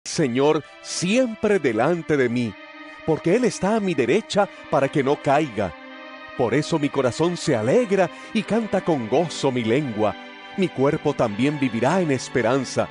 Señor siempre delante de mí, porque Él está a mi derecha para que no caiga. Por eso mi corazón se alegra y canta con gozo mi lengua. Mi cuerpo también vivirá en esperanza.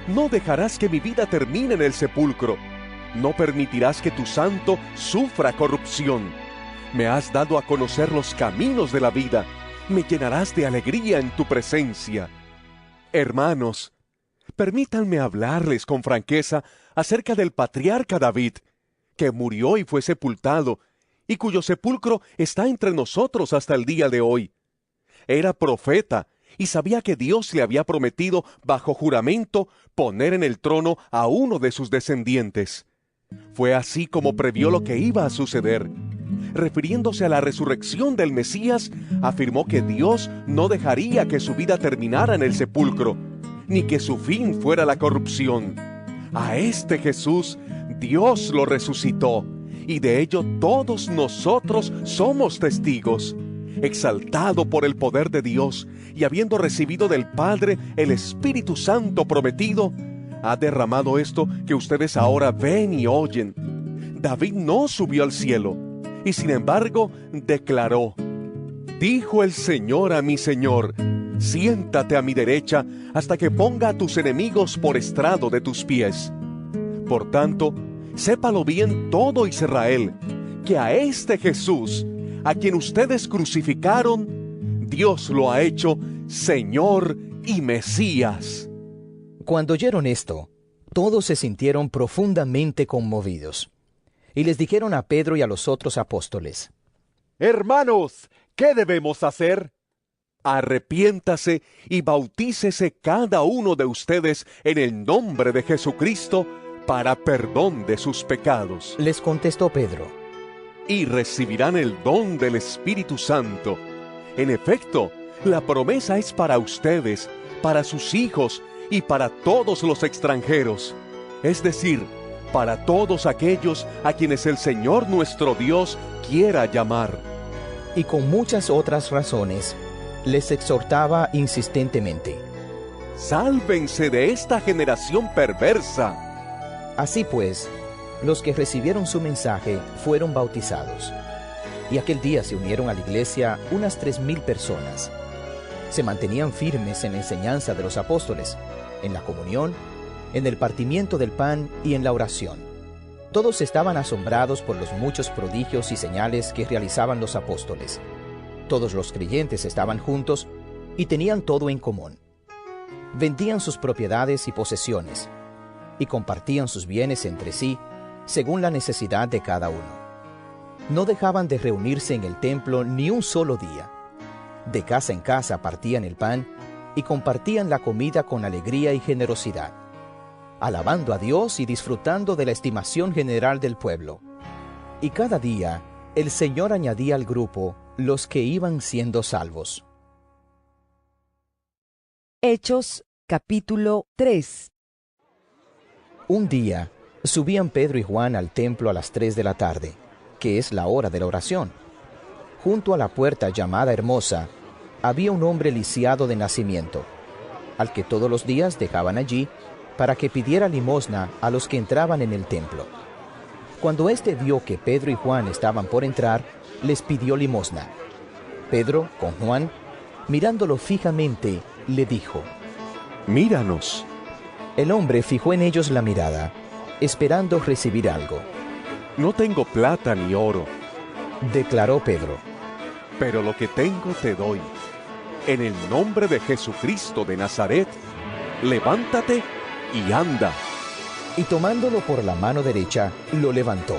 No dejarás que mi vida termine en el sepulcro. No permitirás que tu santo sufra corrupción. Me has dado a conocer los caminos de la vida. Me llenarás de alegría en tu presencia. Hermanos, permítanme hablarles con franqueza acerca del patriarca David, que murió y fue sepultado, y cuyo sepulcro está entre nosotros hasta el día de hoy. Era profeta, y sabía que Dios le había prometido, bajo juramento, poner en el trono a uno de sus descendientes. Fue así como previó lo que iba a suceder. Refiriéndose a la resurrección del Mesías, afirmó que Dios no dejaría que su vida terminara en el sepulcro, ni que su fin fuera la corrupción. A este Jesús, Dios lo resucitó, y de ello todos nosotros somos testigos. Exaltado por el poder de Dios, y habiendo recibido del Padre el Espíritu Santo prometido, ha derramado esto que ustedes ahora ven y oyen. David no subió al cielo, y sin embargo declaró: dijo el Señor a mi Señor, siéntate a mi derecha hasta que ponga a tus enemigos por estrado de tus pies. Por tanto, sépalo bien todo Israel, que a este Jesús, a quien ustedes crucificaron, Dios lo ha hecho Señor y Mesías. Cuando oyeron esto, todos se sintieron profundamente conmovidos, y les dijeron a Pedro y a los otros apóstoles: Hermanos, ¿qué debemos hacer? Arrepiéntase y bautícese cada uno de ustedes en el nombre de Jesucristo para perdón de sus pecados. Les contestó Pedro: y recibirán el don del Espíritu Santo. En efecto, la promesa es para ustedes, para sus hijos y para todos los extranjeros, es decir, para todos aquellos a quienes el Señor nuestro Dios quiera llamar. Y con muchas otras razones, les exhortaba insistentemente: sálvense de esta generación perversa. Así pues, los que recibieron su mensaje fueron bautizados, y aquel día se unieron a la iglesia unas 3,000 personas. Se mantenían firmes en la enseñanza de los apóstoles, en la comunión, en el partimiento del pan y en la oración. Todos estaban asombrados por los muchos prodigios y señales que realizaban los apóstoles. Todos los creyentes estaban juntos y tenían todo en común. Vendían sus propiedades y posesiones, y compartían sus bienes entre sí, según la necesidad de cada uno. No dejaban de reunirse en el templo ni un solo día. De casa en casa partían el pan y compartían la comida con alegría y generosidad, alabando a Dios y disfrutando de la estimación general del pueblo. Y cada día el Señor añadía al grupo los que iban siendo salvos. Hechos, capítulo 3. Un día subían Pedro y Juan al templo a las 3 de la tarde, que es la hora de la oración. Junto a la puerta llamada Hermosa, había un hombre lisiado de nacimiento, al que todos los días dejaban allí para que pidiera limosna a los que entraban en el templo. Cuando éste vio que Pedro y Juan estaban por entrar, les pidió limosna. Pedro, con Juan, mirándolo fijamente, le dijo: míranos. El hombre fijó en ellos la mirada, esperando recibir algo. No tengo plata ni oro, declaró Pedro, pero lo que tengo te doy. En el nombre de Jesucristo de Nazaret, levántate y anda. Y tomándolo por la mano derecha, lo levantó.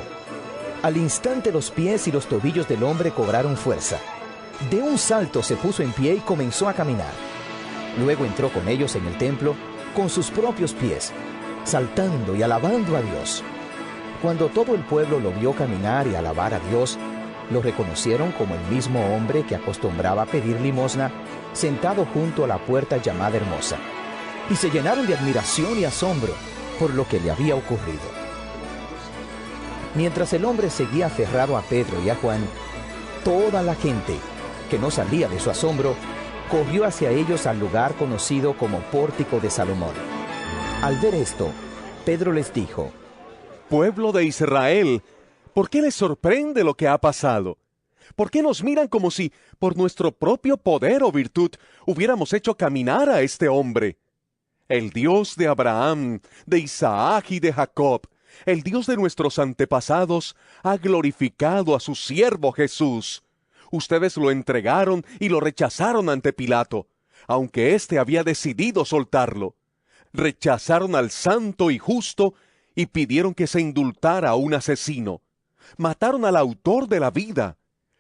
Al instante los pies y los tobillos del hombre cobraron fuerza. De un salto se puso en pie y comenzó a caminar. Luego entró con ellos en el templo con sus propios pies, saltando y alabando a Dios. Cuando todo el pueblo lo vio caminar y alabar a Dios, lo reconocieron como el mismo hombre que acostumbraba a pedir limosna, sentado junto a la puerta llamada Hermosa, y se llenaron de admiración y asombro por lo que le había ocurrido. Mientras el hombre seguía aferrado a Pedro y a Juan, toda la gente, que no salía de su asombro, corrió hacia ellos al lugar conocido como Pórtico de Salomón. Al ver esto, Pedro les dijo: Pueblo de Israel, ¿por qué les sorprende lo que ha pasado? ¿Por qué nos miran como si, por nuestro propio poder o virtud, hubiéramos hecho caminar a este hombre? El Dios de Abraham, de Isaac y de Jacob, el Dios de nuestros antepasados, ha glorificado a su siervo Jesús. Ustedes lo entregaron y lo rechazaron ante Pilato, aunque éste había decidido soltarlo. Rechazaron al santo y justo y pidieron que se indultara a un asesino. Mataron al autor de la vida,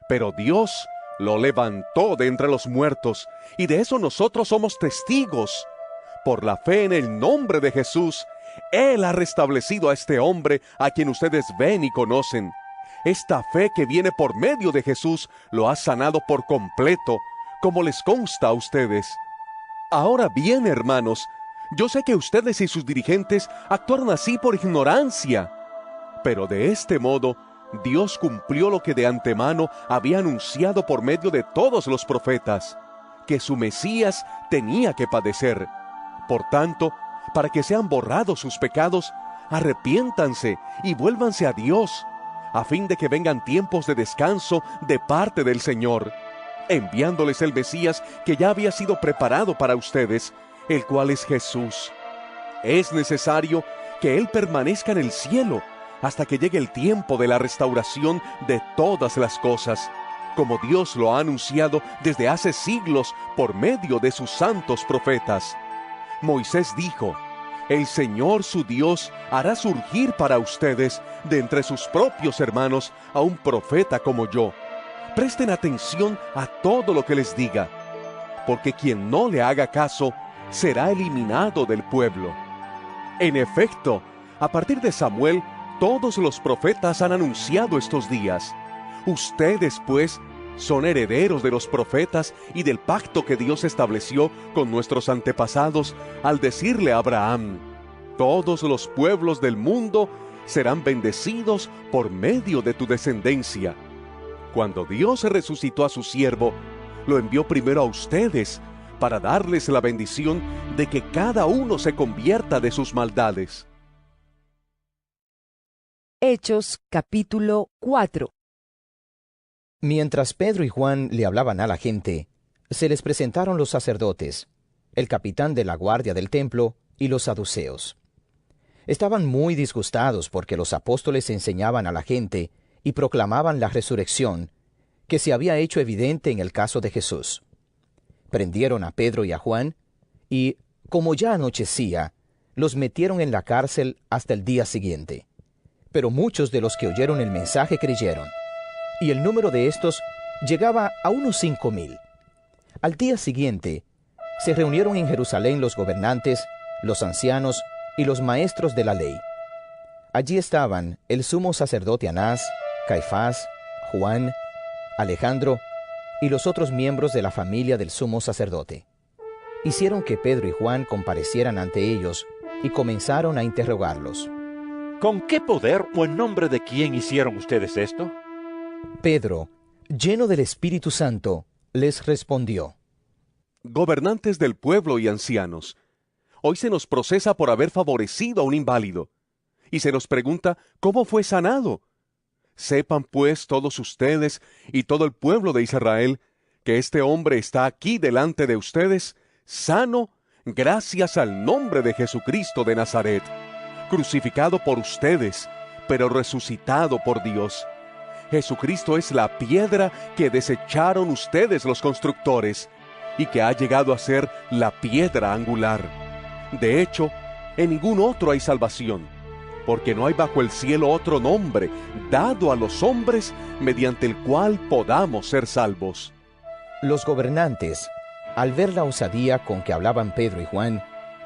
pero Dios lo levantó de entre los muertos, y de eso nosotros somos testigos. Por la fe en el nombre de Jesús, Él ha restablecido a este hombre a quien ustedes ven y conocen. Esta fe que viene por medio de Jesús lo ha sanado por completo, como les consta a ustedes. Ahora bien, hermanos, yo sé que ustedes y sus dirigentes actuaron así por ignorancia, pero de este modo Dios cumplió lo que de antemano había anunciado por medio de todos los profetas, que su Mesías tenía que padecer. Por tanto, para que sean borrados sus pecados, arrepiéntanse y vuélvanse a Dios, a fin de que vengan tiempos de descanso de parte del Señor, enviándoles el Mesías que ya había sido preparado para ustedes, el cual es Jesús. Es necesario que Él permanezca en el cielo hasta que llegue el tiempo de la restauración de todas las cosas, como Dios lo ha anunciado desde hace siglos por medio de sus santos profetas. Moisés dijo: el Señor su Dios hará surgir para ustedes de entre sus propios hermanos a un profeta como yo. Presten atención a todo lo que les diga, porque quien no le haga caso será eliminado del pueblo. En efecto, a partir de Samuel, todos los profetas han anunciado estos días. Ustedes, pues, son herederos de los profetas y del pacto que Dios estableció con nuestros antepasados al decirle a Abraham: todos los pueblos del mundo serán bendecidos por medio de tu descendencia. Cuando Dios resucitó a su siervo, lo envió primero a ustedes para darles la bendición de que cada uno se convierta de sus maldades. Hechos capítulo 4. Mientras Pedro y Juan le hablaban a la gente, se les presentaron los sacerdotes, el capitán de la guardia del templo y los saduceos. Estaban muy disgustados porque los apóstoles enseñaban a la gente y proclamaban la resurrección, que se había hecho evidente en el caso de Jesús. Prendieron a Pedro y a Juan, y, como ya anochecía, los metieron en la cárcel hasta el día siguiente. Pero muchos de los que oyeron el mensaje creyeron, y el número de estos llegaba a unos 5,000. Al día siguiente, se reunieron en Jerusalén los gobernantes, los ancianos y los maestros de la ley. Allí estaban el sumo sacerdote Anás, Caifás, Juan, Alejandro y los otros miembros de la familia del sumo sacerdote. Hicieron que Pedro y Juan comparecieran ante ellos y comenzaron a interrogarlos. ¿Con qué poder o en nombre de quién hicieron ustedes esto? Pedro, lleno del Espíritu Santo, les respondió: Gobernantes del pueblo y ancianos, hoy se nos procesa por haber favorecido a un inválido, y se nos pregunta cómo fue sanado. Sepan pues todos ustedes y todo el pueblo de Israel que este hombre está aquí delante de ustedes, sano, gracias al nombre de Jesucristo de Nazaret, crucificado por ustedes, pero resucitado por Dios. Jesucristo es la piedra que desecharon ustedes los constructores, y que ha llegado a ser la piedra angular. De hecho, en ningún otro hay salvación, porque no hay bajo el cielo otro nombre dado a los hombres mediante el cual podamos ser salvos. Los gobernantes, al ver la osadía con que hablaban Pedro y Juan,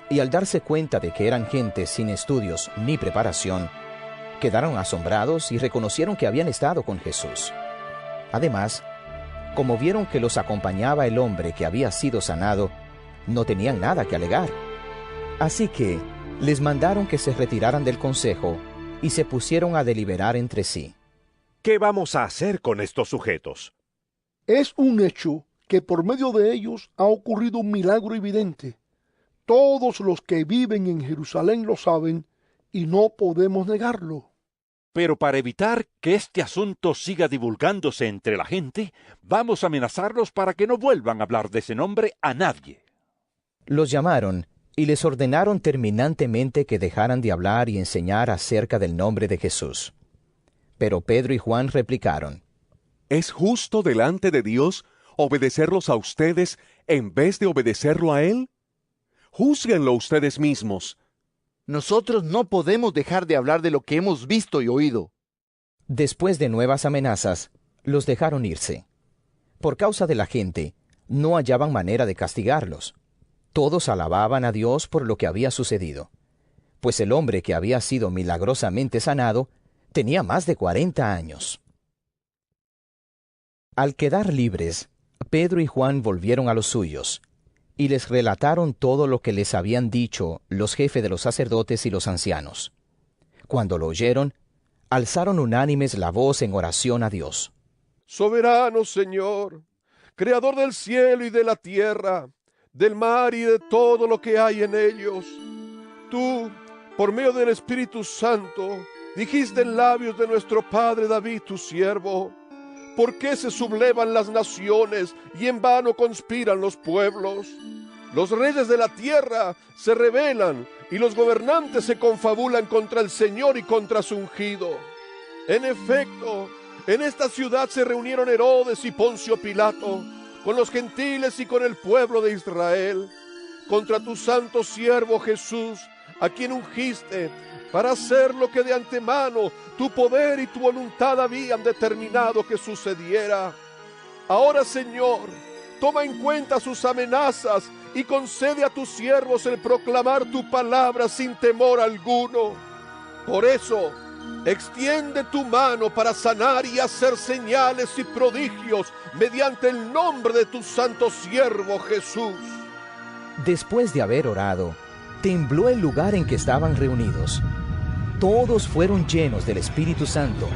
y al darse cuenta de que eran gente sin estudios ni preparación, quedaron asombrados y reconocieron que habían estado con Jesús. Además, como vieron que los acompañaba el hombre que había sido sanado, no tenían nada que alegar. Así que les mandaron que se retiraran del consejo y se pusieron a deliberar entre sí. ¿Qué vamos a hacer con estos sujetos? Es un hecho que por medio de ellos ha ocurrido un milagro evidente. Todos los que viven en Jerusalén lo saben, y no podemos negarlo. Pero para evitar que este asunto siga divulgándose entre la gente, vamos a amenazarlos para que no vuelvan a hablar de ese nombre a nadie. Los llamaron y les ordenaron terminantemente que dejaran de hablar y enseñar acerca del nombre de Jesús. Pero Pedro y Juan replicaron: ¿Es justo delante de Dios obedecerlos a ustedes en vez de obedecerlo a Él? Júzguenlo ustedes mismos. Nosotros no podemos dejar de hablar de lo que hemos visto y oído. Después de nuevas amenazas, los dejaron irse. Por causa de la gente, no hallaban manera de castigarlos. Todos alababan a Dios por lo que había sucedido, pues el hombre que había sido milagrosamente sanado tenía más de 40 años. Al quedar libres, Pedro y Juan volvieron a los suyos, y les relataron todo lo que les habían dicho los jefes de los sacerdotes y los ancianos. Cuando lo oyeron, alzaron unánimes la voz en oración a Dios. Soberano Señor, Creador del cielo y de la tierra, del mar y de todo lo que hay en ellos, tú, por medio del Espíritu Santo, dijiste en labios de nuestro Padre David, tu siervo: ¿por qué se sublevan las naciones y en vano conspiran los pueblos? Los reyes de la tierra se rebelan y los gobernantes se confabulan contra el Señor y contra su ungido. En efecto, en esta ciudad se reunieron Herodes y Poncio Pilato con los gentiles y con el pueblo de Israel contra tu santo siervo Jesús, a quien ungiste para hacer lo que de antemano tu poder y tu voluntad habían determinado que sucediera. Ahora, Señor, toma en cuenta sus amenazas y concede a tus siervos el proclamar tu palabra sin temor alguno. Por eso, extiende tu mano para sanar y hacer señales y prodigios mediante el nombre de tu santo siervo Jesús. Después de haber orado, tembló el lugar en que estaban reunidos. Todos fueron llenos del Espíritu Santo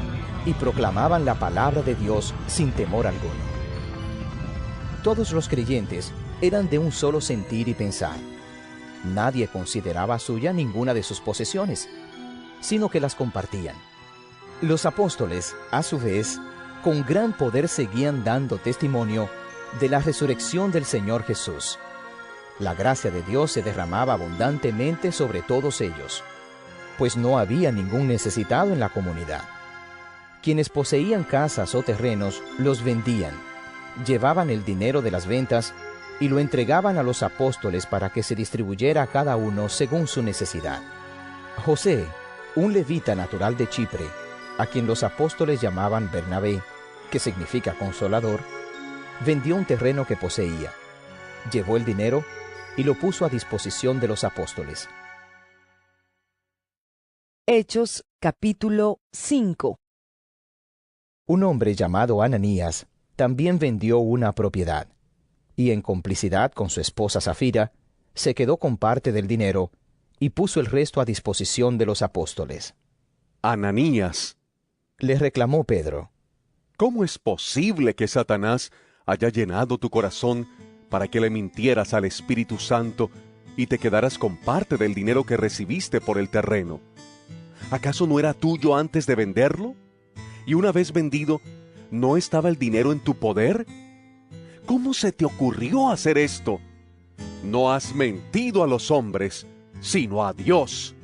y proclamaban la palabra de Dios sin temor alguno. Todos los creyentes eran de un solo sentir y pensar. Nadie consideraba suya ninguna de sus posesiones, sino que las compartían. Los apóstoles, a su vez, con gran poder seguían dando testimonio de la resurrección del Señor Jesús. La gracia de Dios se derramaba abundantemente sobre todos ellos, pues no había ningún necesitado en la comunidad. Quienes poseían casas o terrenos los vendían, llevaban el dinero de las ventas y lo entregaban a los apóstoles para que se distribuyera a cada uno según su necesidad. José, un levita natural de Chipre, a quien los apóstoles llamaban Bernabé, que significa consolador, vendió un terreno que poseía, llevó el dinero y lo puso a disposición de los apóstoles. Hechos capítulo 5. Un hombre llamado Ananías también vendió una propiedad, y en complicidad con su esposa Safira, se quedó con parte del dinero y puso el resto a disposición de los apóstoles. Ananías, Le reclamó Pedro: ¿cómo es posible que Satanás haya llenado tu corazón para que le mintieras al Espíritu Santo y te quedaras con parte del dinero que recibiste por el terreno? ¿Acaso no era tuyo antes de venderlo? Y una vez vendido, ¿no estaba el dinero en tu poder? ¿Cómo se te ocurrió hacer esto? No has mentido a los hombres, sino a Dios.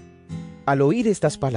Al oír estas palabras,